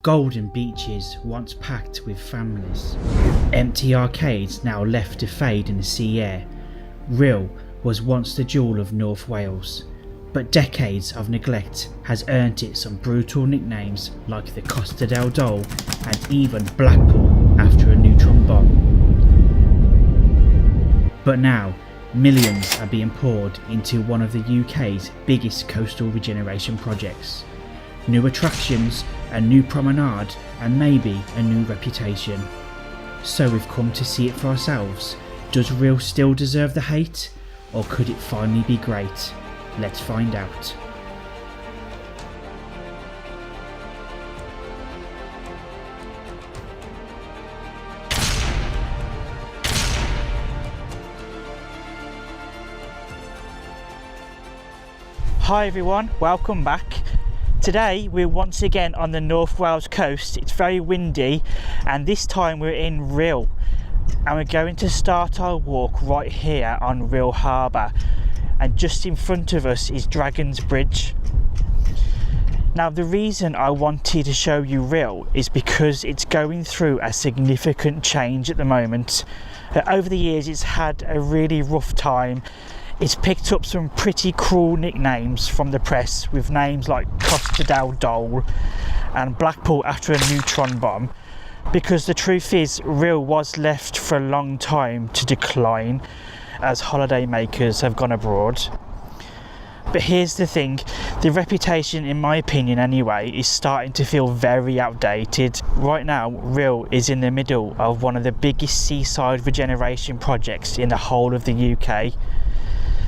Golden beaches once packed with families. Empty arcades now left to fade in the sea air. Rhyl was once the jewel of North Wales, but decades of neglect has earned it some brutal nicknames like the Costa Del Dole and even Blackpool after a neutron bomb. But now, millions are being poured into one of the UK's biggest coastal regeneration projects. New attractions, a new promenade, and maybe a new reputation. So we've come to see it for ourselves. Does Rhyl still deserve the hate, or could it finally be great? Let's find out. Hi everyone, welcome back. Today we're once again on the North Wales coast. It's very windy and this time we're in Rhyl and we're going to start our walk right here on Rhyl Harbour, and just in front of us is Dragon's Bridge. Now the reason I wanted to show you Rhyl is because it's going through a significant change at the moment. Over the years it's had a really rough time. It's picked up some pretty cruel nicknames from the press, with names like Costa Del Dole and Blackpool after a neutron bomb, because the truth is Rhyl was left for a long time to decline as holiday makers have gone abroad. But here's the thing, the reputation, in my opinion anyway, is starting to feel very outdated. Right now Rhyl is in the middle of one of the biggest seaside regeneration projects in the whole of the UK.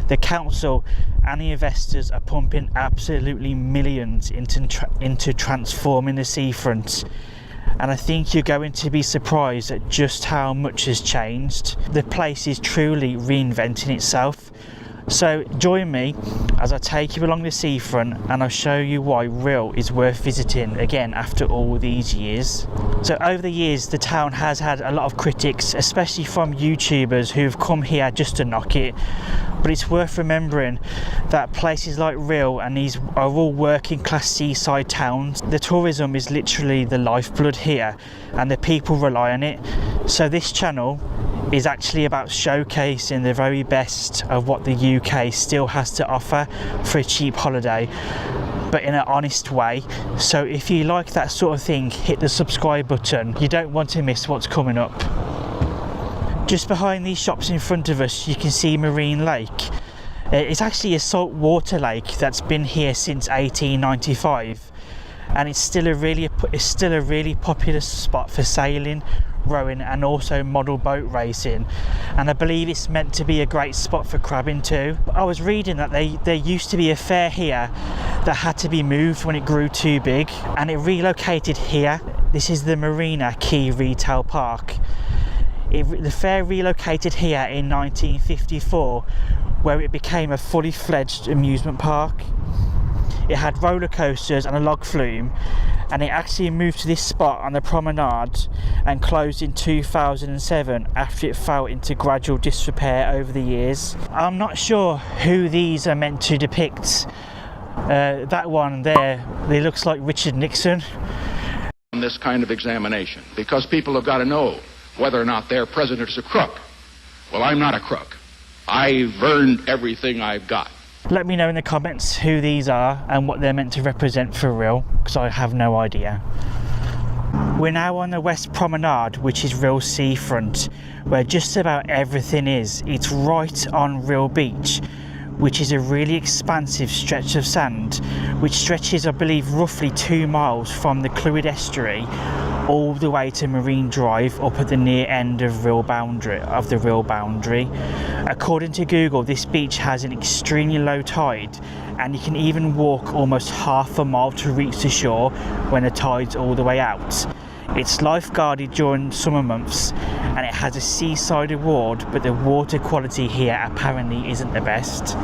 The council and the investors are pumping absolutely millions into transforming the seafront, and I think you're going to be surprised at just how much has changed. The place is truly reinventing itself. So join me as I take you along the seafront and I'll show you why Rhyl is worth visiting again after all these years. So over the years the town has had a lot of critics, especially from YouTubers who've come here just to knock it. But it's worth remembering that places like Rhyl and these are all working class seaside towns. The tourism is literally the lifeblood here and the people rely on it. So this channel is actually about showcasing the very best of what the UK still has to offer for a cheap holiday, but in an honest way. So if you like that sort of thing, hit the subscribe button. You don't want to miss what's coming up. Just behind these shops in front of us you can see Marine Lake. It's actually a saltwater lake that's been here since 1895, and it's still a really popular spot for sailing, rowing and also model boat racing, and I believe it's meant to be a great spot for crabbing too. I was reading that there used to be a fair here that had to be moved when it grew too big, and it relocated here. This is the Marina Quay Retail Park. The fair relocated here in 1954, where it became a fully fledged amusement park. It had roller coasters and a log flume, and it actually moved to this spot on the Promenade and closed in 2007 after it fell into gradual disrepair over the years. I'm not sure who these are meant to depict. That one there, it looks like Richard Nixon. On this kind of examination, because people have got to know whether or not their president is a crook. Well, I'm not a crook. I've earned everything I've got. Let me know in the comments who these are and what they're meant to represent for Rhyl, because I have no idea. We're now on the West Promenade, which is Rhyl seafront, where just about everything is. It's right on Rhyl Beach, which is a really expansive stretch of sand, which stretches, I believe, roughly 2 miles from the Clwyd Estuary all the way to Marine Drive up at the near end of the Rhyl boundary. According to Google, this beach has an extremely low tide, and you can even walk almost half a mile to reach the shore when the tide's all the way out. It's lifeguarded during summer months and it has a seaside award, but the water quality here apparently isn't the best.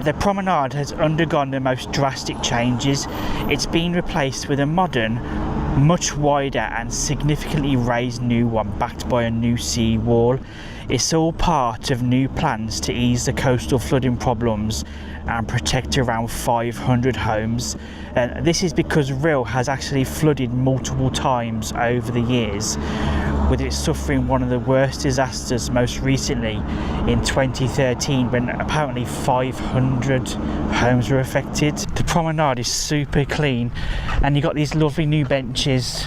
The promenade has undergone the most drastic changes. It's been replaced with a modern much wider and significantly raised new one backed by a new sea wall. It's all part of new plans to ease the coastal flooding problems and protect around 500 homes. And this is because Rhyl has actually flooded multiple times over the years, with it suffering one of the worst disasters most recently in 2013 when apparently 500 homes were affected. The promenade is super clean, and you've got these lovely new benches.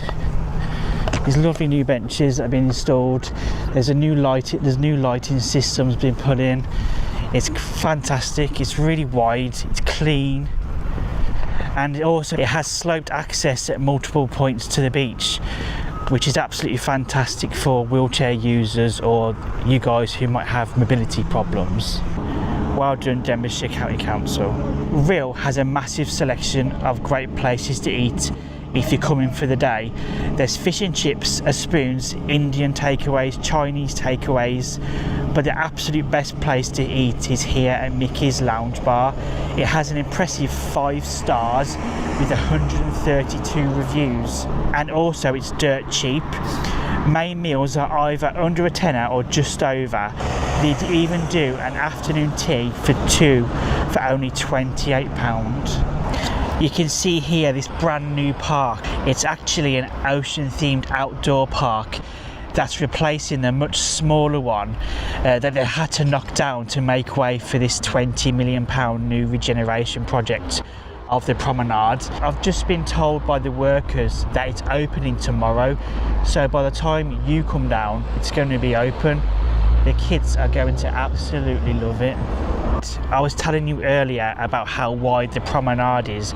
These lovely new benches that have been installed. There's new lighting systems been put in. It's fantastic. It's really wide. It's clean, and also it has sloped access at multiple points to the beach, which is absolutely fantastic for wheelchair users or you guys who might have mobility problems. Well done, Denbighshire County Council. Rhyl has a massive selection of great places to eat if you're coming for the day. There's fish and chips, spoons, Indian takeaways, Chinese takeaways, but the absolute best place to eat is here at Mickey's Lounge Bar. It has an impressive 5 stars with 132 reviews, and also it's dirt cheap. Main meals are either under a tenner or just over. They'd even do an afternoon tea for 2 for only £28. You can see here this brand new park. It's actually an ocean themed outdoor park that's replacing the much smaller one that they had to knock down to make way for this £20 million new regeneration project of the promenade. I've just been told by the workers that it's opening tomorrow, so by the time you come down it's going to be open. The kids are going to absolutely love it. I was telling you earlier about how wide the promenade is,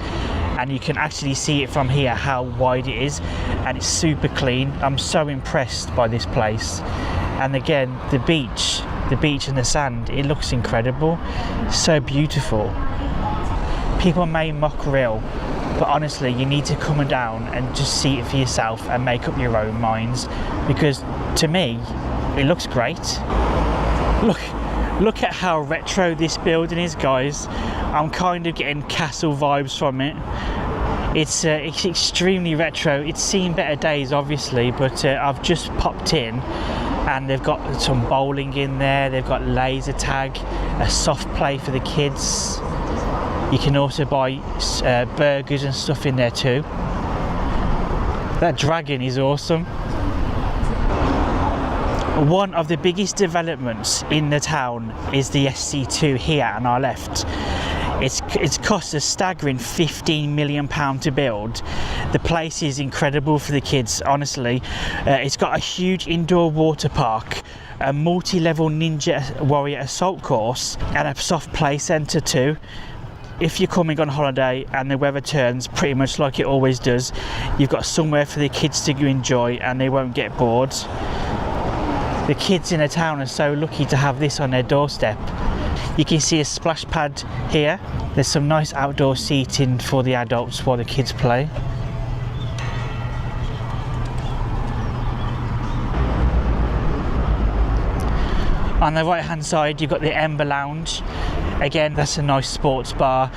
and you can actually see it from here how wide it is, and it's super clean. I'm so impressed by this place. And again, the beach and the sand, it looks incredible, so beautiful. People may mock Rhyl, but honestly you need to come down and just see it for yourself and make up your own minds, because to me it looks great. Look at how retro this building is, guys. I'm kind of getting castle vibes from it. It's extremely retro. It's seen better days obviously, but I've just popped in and they've got some bowling in there, they've got laser tag, a soft play for the kids. You can also buy burgers and stuff in there too. That dragon is awesome. One of the biggest developments in the town is the SC2 here on our left. It's cost a staggering £15 million to build. The place is incredible for the kids, honestly. It's got a huge indoor water park, a multi-level ninja warrior assault course, and a soft play centre too. If you're coming on holiday and the weather turns pretty much like it always does, you've got somewhere for the kids to enjoy and they won't get bored. The kids in the town are so lucky to have this on their doorstep. You can see a splash pad here. There's some nice outdoor seating for the adults while the kids play. On the right hand side you've got the Ember Lounge. Again, that's a nice sports bar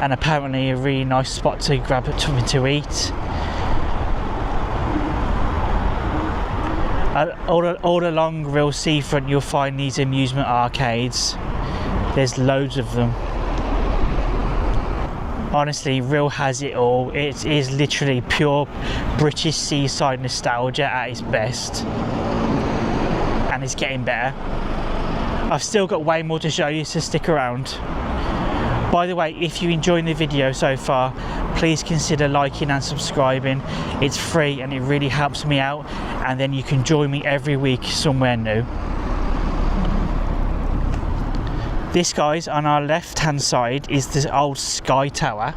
and apparently a really nice spot to grab something to eat. All along Rhyl Seafront you'll find these amusement arcades. There's loads of them. Honestly, Rhyl has it all. It is literally pure British seaside nostalgia at its best. And it's getting better. I've still got way more to show you, so stick around. By the way, if you're enjoying the video so far, please consider liking and subscribing. It's free and it really helps me out, and then you can join me every week somewhere new. This, guys, on our left hand side is this old Sky Tower.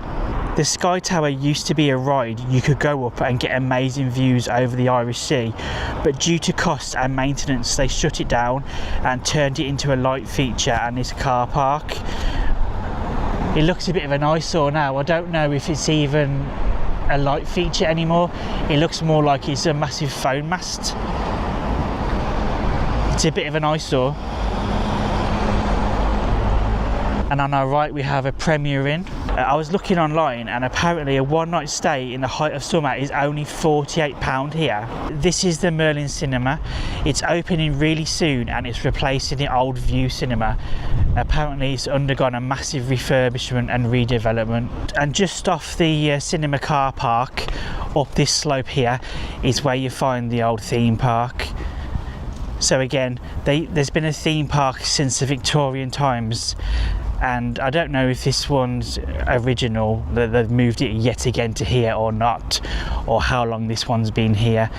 The Sky Tower used to be a ride you could go up and get amazing views over the Irish Sea, but due to cost and maintenance they shut it down and turned it into a light feature and this car park. It looks a bit of an eyesore now. I don't know if it's even a light feature anymore. It looks more like it's a massive phone mast. It's a bit of an eyesore. And on our right we have a Premier Inn. I was looking online and apparently a one night stay in the height of summer is only £48 here. This is the Merlin Cinema. It's opening really soon and it's replacing the old View Cinema. Apparently it's undergone a massive refurbishment and redevelopment. And just off the cinema car park, up this slope here, is where you find the old theme park. So again, there's been a theme park since the Victorian times, and I don't know if this one's original, they've moved it yet again to here or not, or how long this one's been here,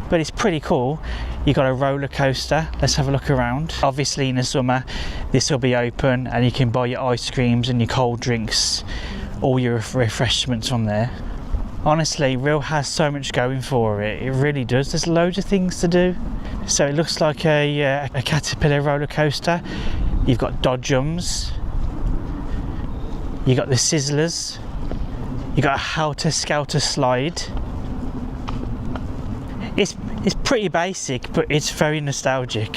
but it's pretty cool. You got a roller coaster. Let's have a look around. Obviously in the summer this will be open and you can buy your ice creams and your cold drinks, all your refreshments from there. Honestly, Rhyl has so much going for it. It really does. There's loads of things to do. So it looks like a caterpillar roller coaster. You've got dodgems. You got the sizzlers. You got a helter skelter slide. It's pretty basic, but it's very nostalgic.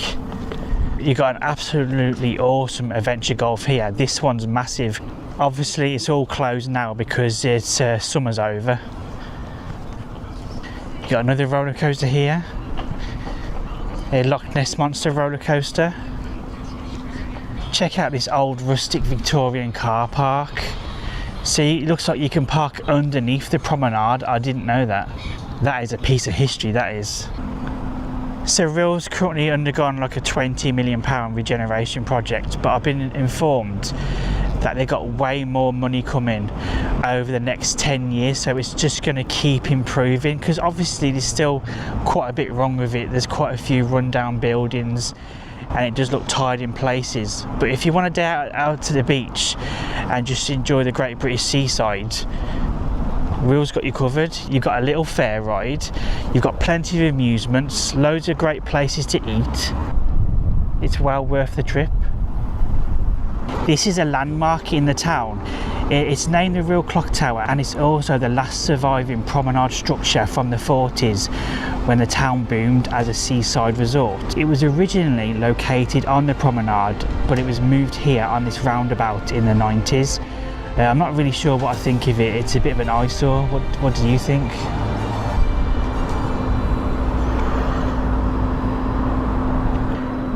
You got an absolutely awesome adventure golf here. This one's massive. Obviously, it's all closed now because it's summer's over. You got another roller coaster here. A Loch Ness Monster roller coaster. Check out this old rustic Victorian car park. See, it looks like you can park underneath the promenade. I didn't know that. That is a piece of history, that is. So Rhyl's currently undergone like a £20 million regeneration project, but I've been informed that they got way more money coming over the next 10 years, so it's just going to keep improving, because obviously there's still quite a bit wrong with it. There's quite a few rundown buildings and it does look tired in places, but if you want to day out to the beach and just enjoy the Great British Seaside, Rhyl's got you covered. You've got a little fair ride, you've got plenty of amusements, loads of great places to eat. It's well worth the trip. This is a landmark in the town. It's named the Rhyl Clock Tower, and it's also the last surviving promenade structure from the 40s when the town boomed as a seaside resort. It was originally located on the promenade, but it was moved here on this roundabout in the 90s. I'm not really sure what I think of it. It's a bit of an eyesore. What do you think?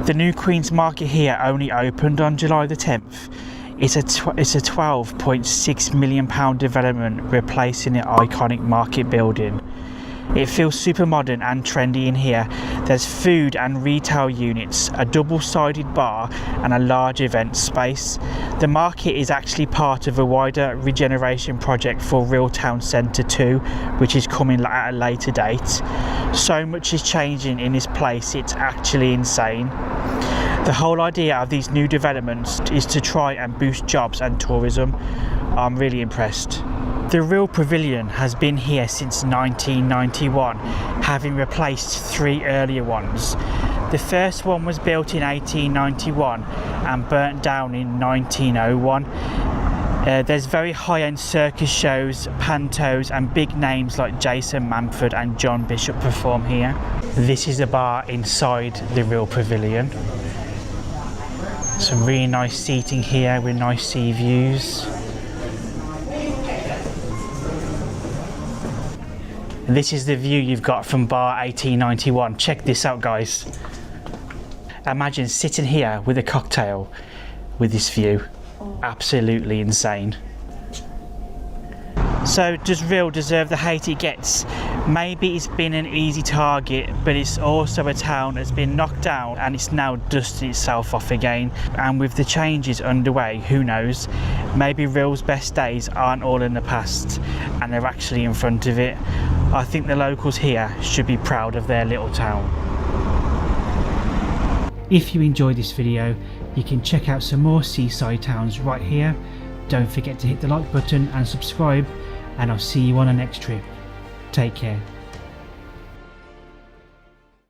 The new Queen's Market here only opened on July the 10th. It's a £12.6 million development replacing the iconic market building. It feels super modern and trendy in here. There's food and retail units, a double-sided bar and a large event space. The market is actually part of a wider regeneration project for Rhyl Town Centre 2, which is coming at a later date. So much is changing in this place, it's actually insane. The whole idea of these new developments is to try and boost jobs and tourism. I'm really impressed. The Rhyl Pavilion has been here since 1991, having replaced 3 earlier ones. The first one was built in 1891 and burnt down in 1901. There's very high-end circus shows, pantos and big names like Jason Manford and John Bishop perform here. This is a bar inside the Rhyl Pavilion. Some really nice seating here with nice sea views. And this is the view you've got from bar 1891. Check this out, guys. Imagine sitting here with a cocktail with this view. Absolutely insane. So does Rhyl deserve the hate it gets? Maybe it's been an easy target, but it's also a town that's been knocked down and it's now dusted itself off again. And with the changes underway, who knows? Maybe Rhyl's best days aren't all in the past and they're actually in front of it. I think the locals here should be proud of their little town. If you enjoyed this video, you can check out some more seaside towns right here. Don't forget to hit the like button and subscribe, and I'll see you on the next trip. Take care.